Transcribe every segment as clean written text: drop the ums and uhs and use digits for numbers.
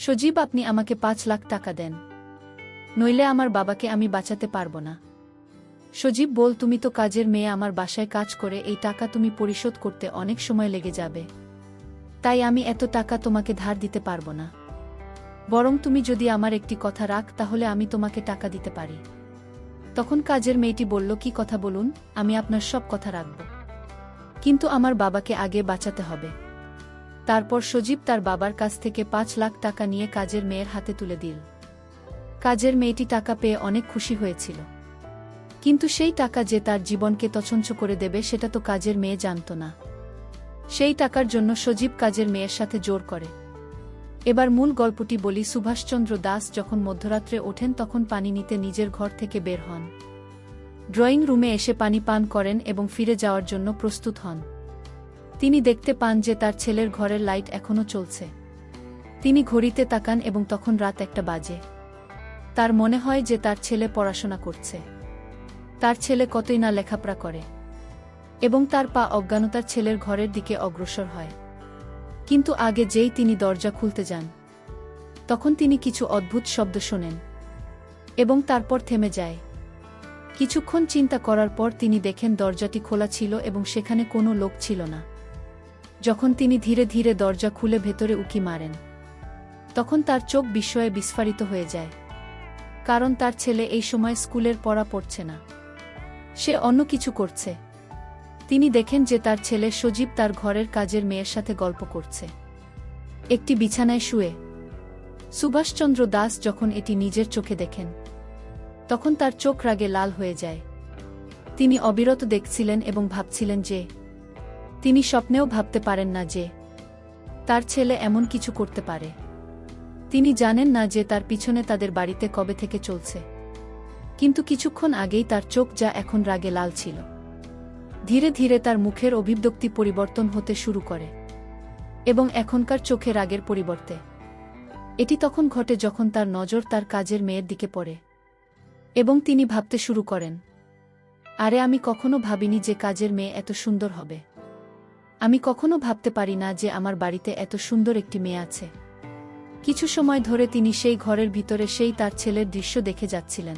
সজীব, আপনি আমাকে ৫ লাখ টাকা দেন, নইলে আমার বাবাকে আমি বাঁচাতে পারব না। সজীব বল, তুমি তো কাজের মেয়ে, আমার বাসায় কাজ করে এই টাকা তুমি পরিশোধ করতে অনেক সময় লেগে যাবে, তাই আমি এত টাকা তোমাকে ধার দিতে পারব না। বরং তুমি যদি আমার একটি কথা রাখ, তাহলে আমি তোমাকে টাকা দিতে পারি। তখন কাজের মেয়েটি বলল, কি কথা বলুন, আমি আপনার সব কথা রাখব, কিন্তু আমার বাবাকে আগে বাঁচাতে হবে। তারপর সজীব তার বাবার কাছ থেকে ৫ লাখ টাকা নিয়ে কাজের মেয়ের হাতে তুলে দিল। কাজের মেয়েটি টাকা পেয়ে অনেক খুশি হয়েছিল, কিন্তু সেই টাকা যে তার জীবনকে তছনছ করে দেবে সেটা তো কাজের মেয়ে জানত না। সেই টাকার জন্য সজীব কাজের মেয়ের সাথে জোর করে। এবার মূল গল্পটি বলি। সুভাষচন্দ্র দাস যখন মধ্যরাত্রে ওঠেন তখন পানি নিতে নিজের ঘর থেকে বের হন। ড্রয়িং রুমে এসে পানি পান করেন এবং ফিরে যাওয়ার জন্য প্রস্তুত হন। তিনি দেখতে পান যে তার ছেলের ঘরের লাইট এখনও চলছে। তিনি ঘড়িতে তাকান এবং তখন রাত ১টা বাজে। তার মনে হয় যে তার ছেলে পড়াশোনা করছে। তার ছেলে কতই না লেখাপড়া করে, এবং তার পা অজ্ঞানতার ছেলের ঘরের দিকে অগ্রসর হয়। কিন্তু আগে যেই তিনি দরজা খুলতে যান, তখন তিনি কিছু অদ্ভুত শব্দ শোনেন এবং তারপর থেমে যায়। কিছুক্ষণ চিন্তা করার পর তিনি দেখেন দরজাটি খোলা ছিল এবং সেখানে কোনো লোক ছিল না। যখন তিনি ধীরে ধীরে দরজা খুলে ভেতরে উঁকি মারেন, তখন তার চোখ বিস্ময়ে বিস্ফারিত হয়ে যায়, কারণ তার ছেলে এই সময় স্কুলের পড়া পড়ছে না, সে অন্য কিছু করছে। তিনি দেখেন যে তার ছেলে সজীব তার ঘরের কাজের মেয়ের সাথে গল্প করছে, একটি বিছানায় শুয়ে। সুভাষচন্দ্র দাস যখন এটি নিজের চোখে দেখেন, তখন তার চোখ রাগে লাল হয়ে যায়। তিনি অবিরত দেখছিলেন এবং ভাবছিলেন যে তিনি স্বপ্নেও ভাবতে পারেন না যে তার ছেলে এমন কিছু করতে পারে। তিনি জানেন না যে তার পিছনে তাদের বাড়িতে কবে থেকে চলছে, কিন্তু কিছুক্ষণ আগেই তার চোখ যা এখন রাগে লাল ছিল, ধীরে ধীরে তার মুখের অভিব্যক্তি পরিবর্তন হতে শুরু করে, এবং এখনকার চোখে রাগের পরিবর্তে এটি তখন ঘটে যখন তার নজর তার কাজের মেয়ের দিকে পড়ে, এবং তিনি ভাবতে শুরু করেন, আরে আমি কখনো ভাবিনি যে কাজের মেয়ে এত সুন্দর হবে। আমি কখনো ভাবতে পারি না যে আমার বাড়িতে এত সুন্দর একটি মেয়ে আছে। কিছু সময় ধরে তিনি সেই ঘরের ভিতরে সেই তার ছেলের দৃশ্য দেখে যাচ্ছিলেন,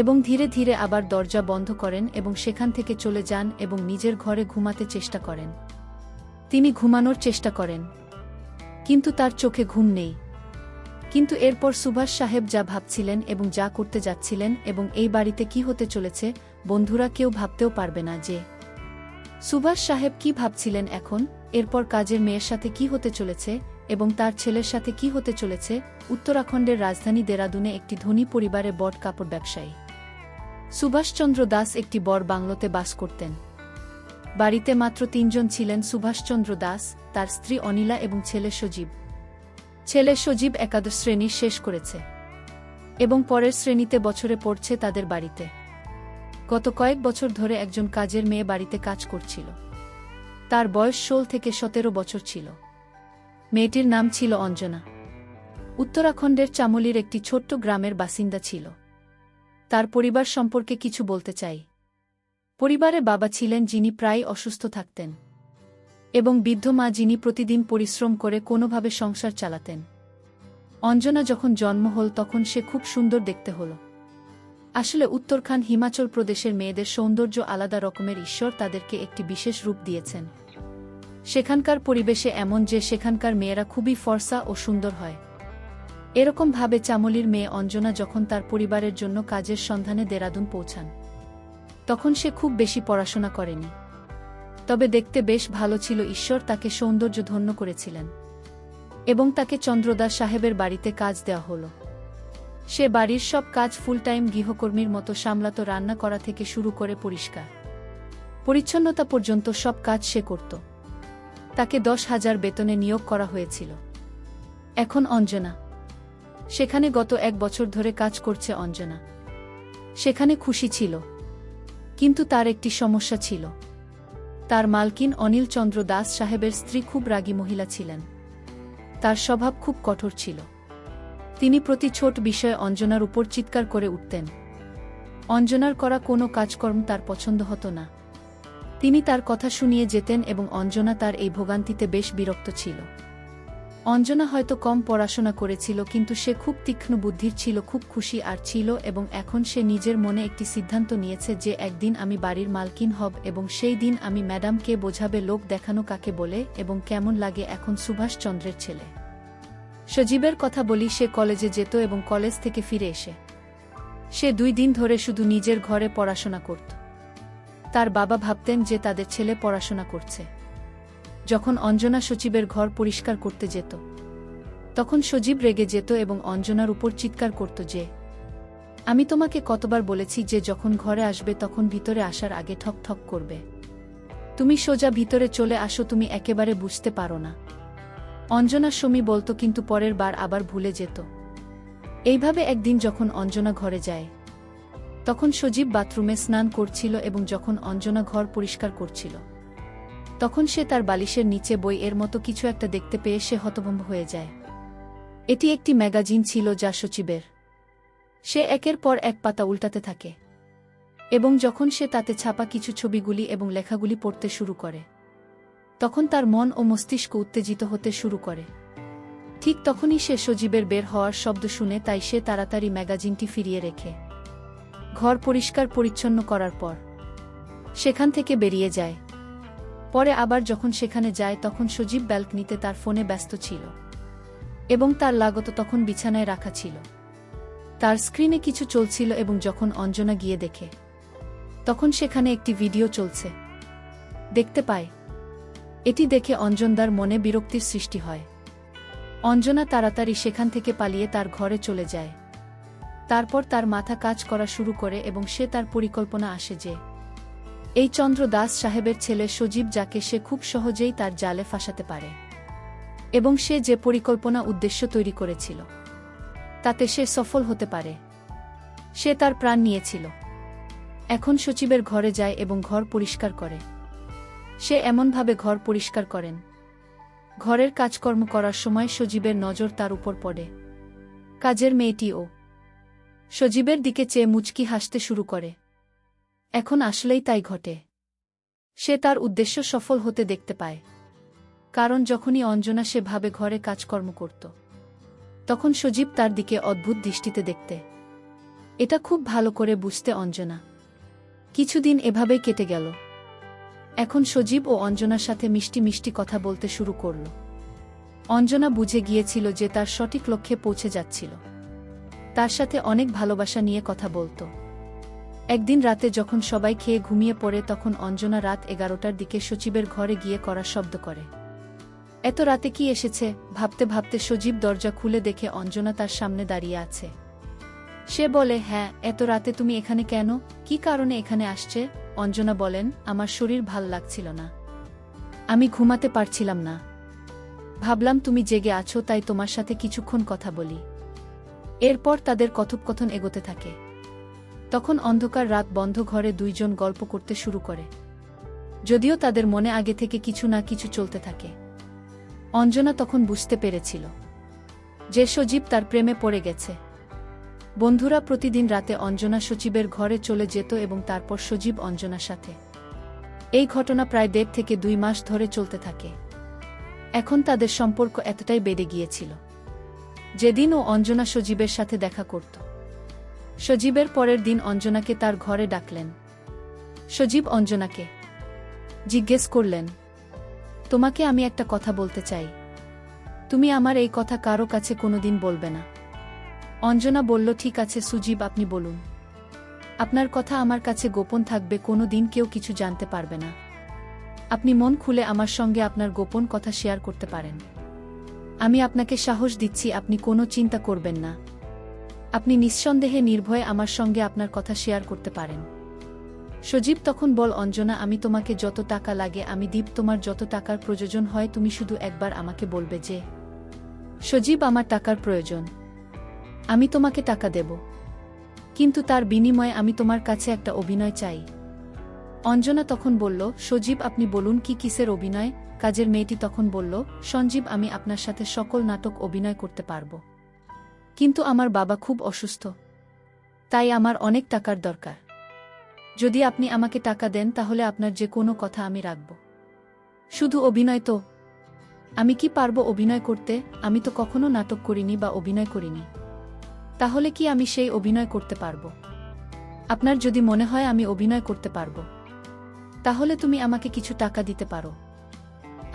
এবং ধীরে ধীরে আবার দরজা বন্ধ করেন এবং সেখান থেকে চলে যান এবং নিজের ঘরে ঘুমাতে চেষ্টা করেন। তিনি ঘুমানোর চেষ্টা করেন, কিন্তু তার চোখে ঘুম নেই। কিন্তু এরপর সুভাষ সাহেব যা ভাবছিলেন এবং যা করতে যাচ্ছিলেন এবং এই বাড়িতে কি হতে চলেছে, বন্ধুরা কেউ ভাবতেও পারবে না যে সুভাষ সাহেব কি ভাবছিলেন এখন, এরপর কাজের মেয়ের সাথে কি হতে চলেছে এবং তার ছেলের সাথে কি হতে চলেছে। উত্তরাখণ্ডের রাজধানী দেরাদুনে একটি ধনী পরিবারে বট কাপড় ব্যবসায়ী সুভাষচন্দ্র দাস একটি বড় বাংলোতে বাস করতেন। বাড়িতে মাত্র ৩ জন ছিলেন, সুভাষচন্দ্র দাস, তার স্ত্রী অনিলা এবং ছেলে সজীব। ছেলে সজীব একাদশ শ্রেণী শেষ করেছে এবং পরের শ্রেণীতে বছরে পড়ছে তাদের বাড়িতে। গত কয়েক বছর ধরে একজন কাজের মেয়ে বাড়িতে কাজ করছিল। তার বয়স ১৬ থেকে ১৭ বছর ছিল। মেয়েটির নাম ছিল অঞ্জনা। উত্তরাখণ্ডের চামলির একটি ছোট্ট গ্রামের বাসিন্দা ছিল। তার পরিবার সম্পর্কে কিছু বলতে চাই। পরিবারে বাবা ছিলেন যিনি প্রায় অসুস্থ থাকতেন, এবং বৃদ্ধ মা যিনি প্রতিদিন পরিশ্রম করে কোনোভাবে সংসার চালাতেন। অঞ্জনা যখন জন্ম হল তখন সে খুব সুন্দর দেখতে হল। আসলে উত্তরাখণ্ড হিমাচল প্রদেশের মেয়েদের সৌন্দর্য আলাদা রকমের, ঈশ্বর তাদেরকে একটি বিশেষ রূপ দিয়েছেন। সেখানকার পরিবেশে এমন যে সেখানকার মেয়েরা খুবই ফর্সা ও সুন্দর হয়। এরকম ভাবে চামলির মেয়ে অঞ্জনা যখন তার পরিবারের জন্য কাজের সন্ধানে দেরাদুন পৌঁছান, তখন সে খুব বেশি পড়াশোনা করেনি, তবে দেখতে বেশ ভালো ছিল। ঈশ্বর তাকে সৌন্দর্য ধন্য করেছিলেন এবং তাকে চন্দ্রদাস সাহেবের বাড়িতে কাজ দেওয়া হল। সে বাড়ির সব কাজ ফুল টাইম গৃহকর্মীর মতো সামলাত, রান্না করা থেকে শুরু করে পরিষ্কার পরিচ্ছন্নতা পর্যন্ত সব কাজ সে করত। তাকে ১০,০০০ বেতনে নিয়োগ করা হয়েছিল। এখন অঞ্জনা সেখানে গত ১ বছর ধরে কাজ করছে। অঞ্জনা সেখানে খুশি ছিল, কিন্তু তার একটি সমস্যা ছিল। তার মালকিন অনিল চন্দ্র দাস সাহেবের স্ত্রী খুব রাগী মহিলা ছিলেন। তার স্বভাব খুব কঠোর ছিল। তিনি প্রতি ছোট বিষয়ে অঞ্জনার উপর চিৎকার করে উঠতেন। অঞ্জনার করা কোনো কাজকর্ম তার পছন্দ হতো না। তিনি তার কথা শুনিয়ে যেতেন এবং অঞ্জনা তার এই ভোগান্তিতে বেশ বিরক্ত ছিল। অঞ্জনা হয়তো কম পড়াশোনা করেছিল, কিন্তু সে খুব তীক্ষ্ণ বুদ্ধির ছিল, খুব খুশি আর ছিল, এবং এখন সে নিজের মনে একটি সিদ্ধান্ত নিয়েছে যে একদিন আমি বাড়ির মালকিন হব, এবং সেই দিন আমি ম্যাডামকে বোঝাবে লোক দেখানো কাকে বলে এবং কেমন লাগে এখন সুভাষচন্দ্রের ছেলে। সজীবের কথা বলি, সে কলেজে যেত এবং কলেজ থেকে ফিরে এসে সে 2 দিন ধরে শুধু নিজের ঘরে পড়াশোনা করত। তার বাবা ভাবতেন যে তাদের ছেলে পড়াশোনা করছে। যখন অঞ্জনা সজীবের ঘর পরিষ্কার করতে যেত, তখন সজীব রেগে যেত এবং অঞ্জনার উপর চিৎকার করত যে, আমি তোমাকে কতবার বলেছি যে যখন ঘরে আসবে তখন ভিতরে আসার আগে ঠক ঠক করবে। তুমি সোজা ভিতরে চলে আসো, তুমি একেবারে বুঝতে পারো না। অঞ্জনা সমী বলতো, কিন্তু পরের বার আবার ভুলে যেত। এইভাবে একদিন যখন অঞ্জনা ঘরে যায়, তখন সজীব বাথরুমে স্নান করছিল, এবং যখন অঞ্জনা ঘর পরিষ্কার করছিল, তখন সে তার বালিশের নিচে বই এর মতো কিছু একটা দেখতে পেয়ে সে হতভম্ব হয়ে যায়। এটি একটি ম্যাগাজিন ছিল যা সজীবের। সে একের পর এক পাতা উল্টাতে থাকে, এবং যখন সে তাতে ছাপা কিছু ছবিগুলি এবং লেখাগুলি পড়তে শুরু করে, তখন তার মন ও মস্তিষ্ক উত্তেজিত হতে শুরু করে। ঠিক তখনই সে সজীবের বের হওয়ার শব্দ শুনে, তাই সে তাড়াতাড়ি ম্যাগাজিনটি ফিরিয়ে রেখে ঘর পরিষ্কার পরিচ্ছন্ন করার পর সেখান থেকে বেরিয়ে যায়। পরে আবার যখন সেখানে যায়, তখন সজীব ব্যালকনিতে তার ফোনে ব্যস্ত ছিল, এবং তার লাগত তখন বিছানায় রাখা ছিল। তার স্ক্রিনে কিছু চলছিল, এবং যখন অঞ্জনা গিয়ে দেখে, তখন সেখানে একটি ভিডিও চলছে দেখতে পায়। এটি দেখে অঞ্জনদার মনে বিরক্তির সৃষ্টি হয়। অঞ্জনা তাড়াতাড়ি সেখান থেকে পালিয়ে তার ঘরে চলে যায়। তারপর তার মাথা কাজ করা শুরু করে এবং সে তার পরিকল্পনা আসে যে এই চন্দ্র দাস সাহেবের ছেলে সজীব, যাকে সে খুব সহজেই তার জালে ফাঁসাতে পারে, এবং সে যে পরিকল্পনা উদ্দেশ্য তৈরি করেছিল তাতে সে সফল হতে পারে। সে তার প্রাণ নিয়েছিল। এখন সজীবের ঘরে যায় এবং ঘর পরিষ্কার করে। সে এমনভাবে ঘর পরিষ্কার করেন, ঘরের কাজকর্ম করার সময় সজীবের নজর তার উপর পড়ে। কাজের মেয়েটিও সজীবের দিকে চেয়ে মুচকি হাসতে শুরু করে। এখন আসলেই তাই ঘটে। সে তার উদ্দেশ্য সফল হতে দেখতে পায়, কারণ যখনই অঞ্জনা সে ভাবে ঘরে কাজকর্ম করত, তখন সজীব তার দিকে অদ্ভুত দৃষ্টিতে দেখতে। এটা খুব ভালো করে বুঝতে অঞ্জনা। কিছুদিন এভাবেই কেটে গেল। এখন সজীব ও অঞ্জনার সাথে মিষ্টি মিষ্টি কথা বলতে শুরু করল। অঞ্জনা বুঝে গিয়েছিল যে তার সঠিক লক্ষ্যে পৌঁছে যাচ্ছিল। তার সাথে অনেক ভালোবাসা নিয়ে কথা বলত। একদিন রাতে যখন সবাই খেয়ে ঘুমিয়ে পড়ে, তখন অঞ্জনা রাত 11টার দিকে সজীবের ঘরে গিয়ে করার শব্দ করে। এত রাতে কি এসেছে ভাবতে ভাবতে সজীব দরজা খুলে দেখে অঞ্জনা তার সামনে দাঁড়িয়ে আছে। সে বলে, হ্যাঁ, এত রাতে তুমি এখানে কেন? কি কারণে এখানে আসছে? অঞ্জনা বলেন, আমার শরীর ভাল লাগছিল না, আমি ঘুমাতে পারছিলাম না। ভাবলাম তুমি জেগে আছো, তাই তোমার সাথে কিছুক্ষণ কথা বলি। এরপর তাদের কথোপকথন এগোতে থাকে। তখন অন্ধকার রাত বন্ধ ঘরে দুইজন গল্প করতে শুরু করে, যদিও তাদের মনে আগে থেকে কিছু না কিছু চলতে থাকে। অঞ্জনা তখন বুঝতে পেরেছিল যে সজীব তার প্রেমে পড়ে গেছে। বন্ধুরা প্রতিদিন রাতে অঞ্জনা সজীবের ঘরে চলে যেত এবং তারপর সজীব অঞ্জনার সাথে। এই ঘটনা প্রায় 1.5 থেকে 2 মাস ধরে চলতে থাকে। এখন তাদের সম্পর্ক এতটাই বেড়ে গিয়েছিল, যেদিন ও অঞ্জনা সজীবের সাথে দেখা করত, সজীবের পরের দিন অঞ্জনাকে তার ঘরে ডাকলেন। সজীব অঞ্জনাকে জিজ্ঞেস করলেন, তোমাকে আমি একটা কথা বলতে চাই, তুমি আমার এই কথা কারো কাছে কোনোদিন বলবে না। অঞ্জনা বলল, ঠিক আছে সুজীব, আপনি বলুন। আপনার কথা আমার কাছে গোপন থাকবে, কোনো দিন কেউ কিছু জানতে পারবে না। আপনি মন খুলে আমার সঙ্গে আপনার গোপন কথা শেয়ার করতে পারেন। আমি আপনাকে সাহস দিচ্ছি, আপনি কোনো চিন্তা করবেন না। আপনি নিঃসন্দেহে নির্ভয়ে আমার সঙ্গে আপনার কথা শেয়ার করতে পারেন। সজীব তখন বল, অঞ্জনা, আমি তোমাকে যত টাকা লাগে আমি দিব, তোমার যত টাকার প্রয়োজন হয় তুমি শুধু একবার আমাকে বলবে যে সজীব, আমার টাকার প্রয়োজন, আমি তোমাকে টাকা দেব, কিন্তু তার বিনিময়ে আমি তোমার কাছে একটা অভিনয় চাই। অঞ্জনা তখন বলল, সজীব আপনি বলুন, কি কিসের অভিনয়? কাজের মেয়েটি তখন বলল, সঞ্জীব, আমি আপনার সাথে সকল নাটক অভিনয় করতে পারব, কিন্তু আমার বাবা খুব অসুস্থ, তাই আমার অনেক টাকার দরকার। যদি আপনি আমাকে টাকা দেন তাহলে আপনার যে কোনো কথা আমি রাখব। শুধু অভিনয় তো? আমি কি পারবো অভিনয় করতে? আমি তো কখনো নাটক করিনি বা অভিনয় করিনি। তাহলে কি আমি সেই অভিনয় করতে পারবো? আপনার যদি মনে হয় আমি অভিনয় করতে পারবো, তাহলে তুমি আমাকে কিছু টাকা দিতে পারো।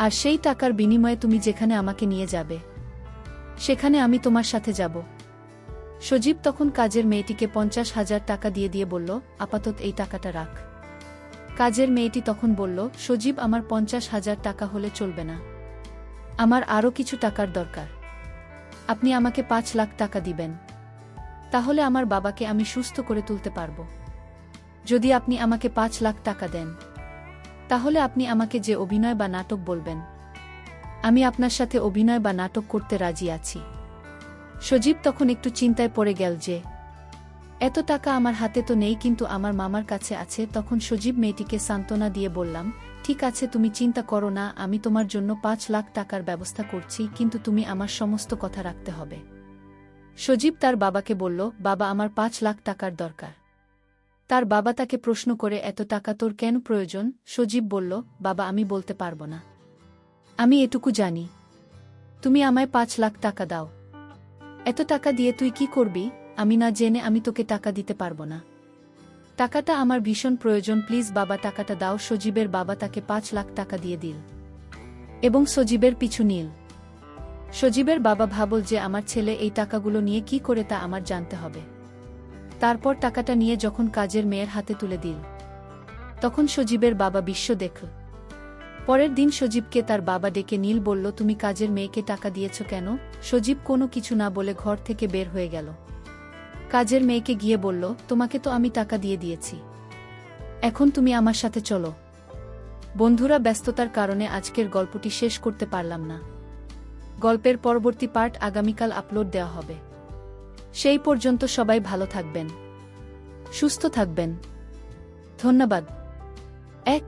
আর সেই টাকার বিনিময়ে তুমি যেখানে আমাকে নিয়ে যাবে, সেখানে আমি তোমার সাথে যাব। সজীব তখন কাজের মেয়েটিকে 50,000 টাকা দিয়ে বলল, আপাতত এই টাকাটা রাখ। কাজের মেয়েটি তখন বলল, সজীব, আমার 50,000 টাকা হলে চলবে না, আমার আরও কিছু টাকার দরকার। আপনি আমাকে 5 লাখ টাকা দিবেন, তাহলে আমার বাবাকে আমি সুস্থ করে তুলতে পারব। যদি আপনি আমাকে 5 লাখ টাকা দেন, তাহলে আপনি আমাকে যে অভিনয় বা নাটক বলবেন, আমি আপনার সাথে অভিনয় বা নাটক করতে রাজি আছি। সজীব তখন একটু চিন্তায় পড়ে গেল যে এত টাকা আমার হাতে তো নেই, কিন্তু আমার মামার কাছে আছে। তখন সজীব মেয়েটিকে সান্ত্বনা দিয়ে বললাম, ঠিক আছে, তুমি চিন্তা করো না, আমি তোমার জন্য 5 লাখ টাকার ব্যবস্থা করছি, কিন্তু তুমি আমার সমস্ত কথা রাখতে হবে। সজীব তার বাবাকে বলল, বাবা, আমার 5 লাখ টাকার দরকার। তার বাবা তাকে প্রশ্ন করে, এত টাকা তোর কেন প্রয়োজন? সজীব বলল, বাবা, আমি বলতে পারবো না, আমি এটুকু জানি, তুমি আমায় 5 লাখ টাকা দাও। এত টাকা দিয়ে তুই কি করবি? আমি না জেনে আমি তোকে টাকা দিতে পারবো না। টাকাটা আমার ভীষণ প্রয়োজন, প্লিজ বাবা, টাকাটা দাও। সজীবের বাবা তাকে 5 লাখ টাকা দিয়ে দিল এবং সজীবের পিছু নিল। সজীবের বাবা ভাবল যে আমার ছেলে এই টাকাগুলো নিয়ে কি করে তা আমার জানতে হবে। তারপর টাকাটা নিয়ে যখন কাজের মেয়ের হাতে তুলে দিল, তখন সজীবের বাবা বিস্ম দেখল। পরের দিন সজীবকে তার বাবা ডেকে নীল বলল, তুমি কাজের মেয়েকে টাকা দিয়েছ কেন? সজীব কোনো কিছু না বলে ঘর থেকে বের হয়ে গেল। কাজের মেয়েকে গিয়ে বলল, তোমাকে তো আমি টাকা দিয়ে দিয়েছি, এখন তুমি আমার সাথে চলো। বন্ধুরা, ব্যস্ততার কারণে আজকের গল্পটি শেষ করতে পারলাম না। গল্পের পরবর্তী পার্ট আগামীকাল আপলোড দেওয়া হবে। সেই পর্যন্ত সবাই ভালো থাকবেন, সুস্থ থাকবেন। ধন্যবাদ। 1